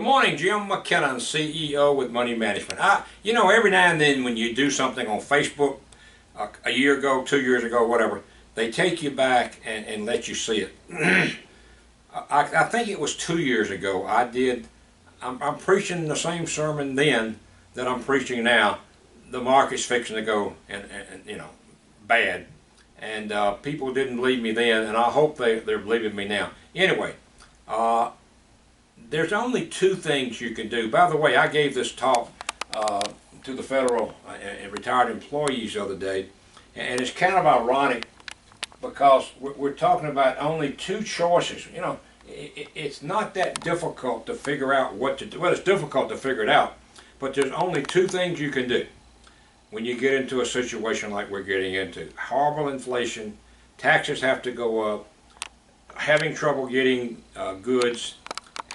morning, Jim McKinnon, CEO with Money Management. Every now and then when you do something on Facebook, a year ago, 2 years ago, whatever, they take you back and let you see it. I think it was 2 years ago I'm preaching the same sermon then that I'm preaching now. The market's fixing to go and bad. And people didn't believe me then, and I hope they're believing me now. Anyway, there's only two things you can do. By the way, I gave this talk to the federal and retired employees the other day, and it's kind of ironic because we're talking about only two choices. It's not that difficult to figure out what to do. Well, it's difficult to figure it out, but there's only two things you can do when you get into a situation like we're getting into. Horrible inflation, taxes have to go up, having trouble getting goods.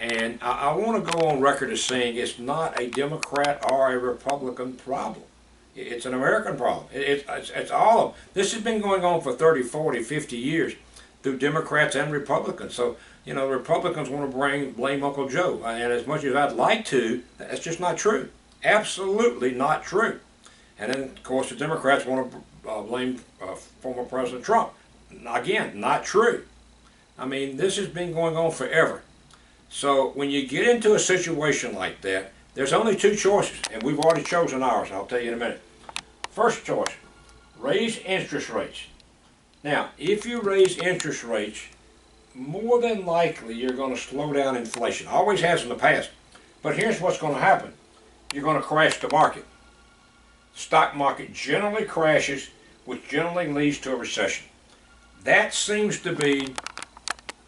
And I want to go on record as saying it's not a Democrat or a Republican problem. It's an American problem. It's all of them. This has been going on for 30, 40, 50 years through Democrats and Republicans. So, Republicans want to blame Uncle Joe. And as much as I'd like to, that's just not true. Absolutely not true. And then, of course, the Democrats want to blame former President Trump. Again, not true. I mean, this has been going on forever. So when you get into a situation like that, there's only two choices, and we've already chosen ours. I'll tell you in a minute. First choice, raise interest rates. Now, if you raise interest rates, more than likely you're going to slow down inflation. Always has in the past. But here's what's going to happen. You're going to crash the market. The stock market generally crashes, which generally leads to a recession. That seems to be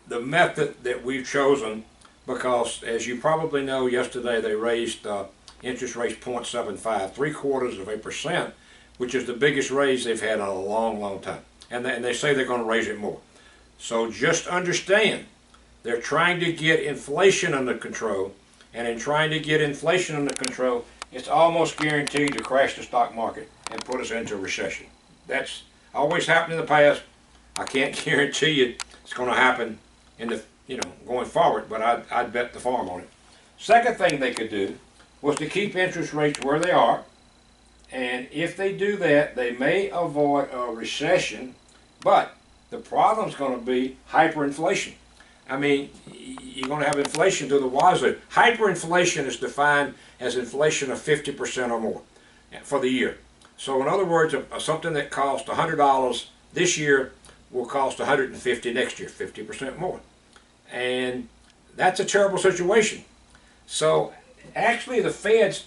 the method that we've chosen because, as you probably know, yesterday they raised interest rates 0.75, 0.75%, which is the biggest raise they've had in a long, long time. And they say they're going to raise it more. So just understand, they're trying to get inflation under control, and in trying to get inflation under control, it's almost guaranteed to crash the stock market and put us into a recession. That's always happened in the past. I can't guarantee you it's going to happen in the going forward, but I'd bet the farm on it. Second thing they could do was to keep interest rates where they are, and if they do that, they may avoid a recession, but the problem's going to be hyperinflation. I mean, you're going to have inflation to the wazoo. Hyperinflation is defined as inflation of 50% or more for the year. So in other words, something that cost $100 this year will cost $150 next year, 50% more. And that's a terrible situation. So actually the Fed's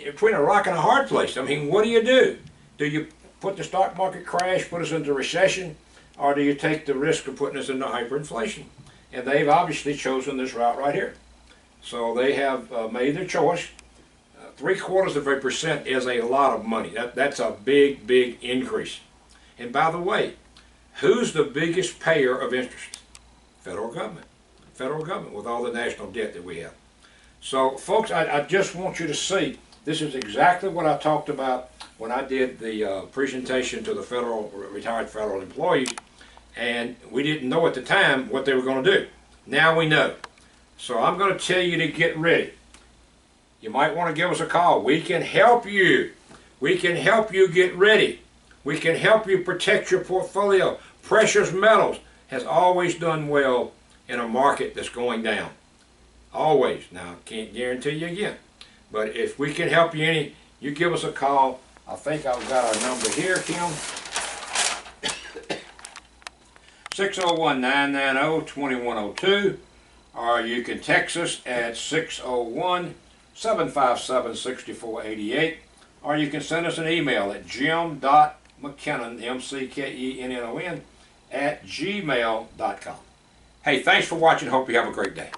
between a rock and a hard place. I mean, what do? Do you put the stock market crash, put us into recession, or do you take the risk of putting us into hyperinflation? And they've obviously chosen this route right here. So they have made their choice. 0.75% is a lot of money. That's a big, big increase. And by the way, who's the biggest payer of interest? Federal government. Federal government, with all the national debt that we have. So folks, I just want you to see, this is exactly what I talked about when I did the presentation to the retired federal employees, and we didn't know at the time what they were going to do. Now we know. So I'm going to tell you to get ready. You might want to give us a call. We can help you. We can help you get ready. We can help you protect your portfolio. Precious metals has always done well in a market that's going down. Always. Now, can't guarantee you again. But if we can help you any, you give us a call. I think I've got our number here, Kim. 601-990-2102. Or you can text us at 601-757-6488. Or you can send us an email at jim.mckennon, McKennon, @gmail.com. Hey, thanks for watching. Hope you have a great day.